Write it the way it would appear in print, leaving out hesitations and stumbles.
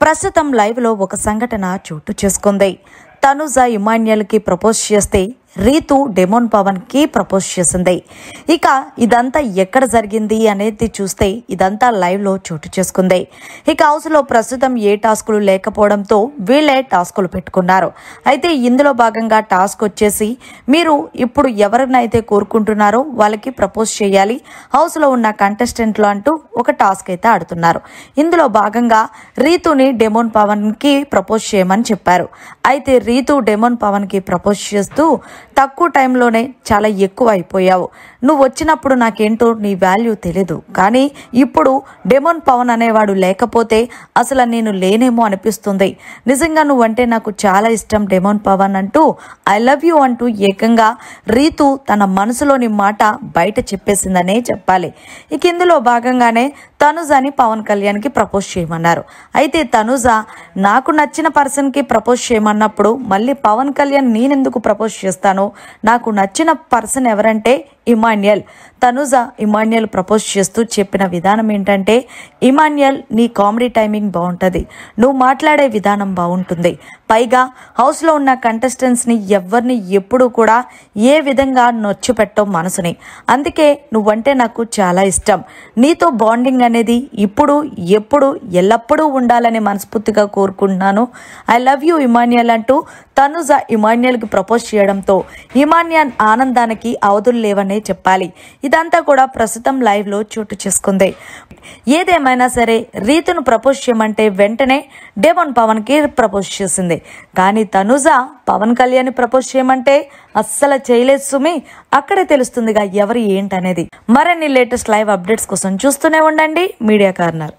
ప్రస్తుతం లైవ్ లో ఒక సంఘటన చోటు చేసుకుంది. తనుజ ఇమాన్యుయల్ కి ప్రపోజ్ చేస్తే రీతు డెమోన్ పవన్ కి ప్రపోజ్ చేసింది. ఇక ఇదంతా ఎక్కడ జరిగింది అనేది చూస్తే ఇదంతా లైవ్ లో చోటు చేసుకుంది. ఇక హౌస్ లో ప్రస్తుతం ఏ టాస్కులు లేకపోవడంతో వీళ్ళే టాస్కులు పెట్టుకున్నారు. అయితే ఇందులో భాగంగా టాస్క్ వచ్చేసి మీరు ఇప్పుడు ఎవరినైతే కోరుకుంటున్నారో వాళ్ళకి ప్రపోజ్ చేయాలి హౌస్ లో ఉన్న కంటెస్టెంట్లు అంటూ ఒక టాస్క్ అయితే ఆడుతున్నారు. ఇందులో భాగంగా రీతుని డెమోన్ పవన్ కి ప్రపోజ్ చేయమని చెప్పారు. అయితే రీతు డెమోన్ పవన్ కి ప్రపోజ్ చేస్తూ తక్కువ టైంలోనే చాలా ఎక్కువ అయిపోయావు, నువ్వు వచ్చినప్పుడు నాకేంటో నీ వాల్యూ తెలీదు, కానీ ఇప్పుడు డెమోన్ పవన్ అనేవాడు లేకపోతే అసలు నేను లేనేమో అనిపిస్తుంది, నిజంగా నువ్వంటే నాకు చాలా ఇష్టం డెమోన్ పవన్ అంటూ ఐ లవ్ యూ అంటూ ఏకంగా రీతు తన మనసులోని మాట బయట చెప్పేసిందనే చెప్పాలి. ఇక ఇందులో భాగంగానే తనుజని పవన్ కళ్యాణ్ కి ప్రపోజ్ చేయమన్నారు. అయితే తనుజ నాకు నచ్చిన పర్సన్ కి ప్రపోజ్ చేయమన్నప్పుడు మళ్ళీ పవన్ కళ్యాణ్ నేనెందుకు ప్రపోజ్ చేస్తాను, నాకు నచ్చిన పర్సన్ ఎవరంటే ఇమాన్యుయల్. తనుజ ఇమాన్యుయల్ ప్రపోజ్ చేస్తూ చెప్పిన విధానం ఏంటంటే, ఇమాన్యుయల్ నీ కామెడీ టైమింగ్ బాగుంటుంది, నువ్వు మాట్లాడే విధానం బాగుంటుంది, పైగా హౌస్లో ఉన్న కంటెస్టెంట్స్ని ఎవరిని ఎప్పుడు కూడా ఏ విధంగా నొచ్చిపెట్టవు మనసుని, అందుకే నువ్వంటే నాకు చాలా ఇష్టం, నీతో బాండింగ్ అనేది ఇప్పుడు ఎప్పుడు ఎల్లప్పుడూ ఉండాలని మనస్ఫూర్తిగా కోరుకుంటున్నాను, ఐ లవ్ యూ ఇమాన్యుయల్ అంటూ తనుజ ఇమాన్యుయల్కి ప్రపోజ్ చేయడంతో ఇమాన్యుయల్ ఆనందానికి అవధులు లేవనే చెప్పాలి. ఇదంతా కూడా ప్రస్తుతం లైవ్ లో చోటు చేసుకుంది. ఏదేమైనా సరే రీతును ప్రపోజ్ చేయమంటే వెంటనే డెమోన్ పవన్ కి ప్రపోజ్ చేసింది. కానీ తనుజ పవన్ కళ్యాణ్ ప్రపోజ్ చేయమంటే అస్సలు చేయలేదు సుమి. అక్కడే తెలుస్తుందిగా ఎవరు ఏంటనేది. మరిన్ని లేటెస్ట్ లైవ్ అప్డేట్స్ కోసం చూస్తూనే ఉండండి మీడియా కార్నర్.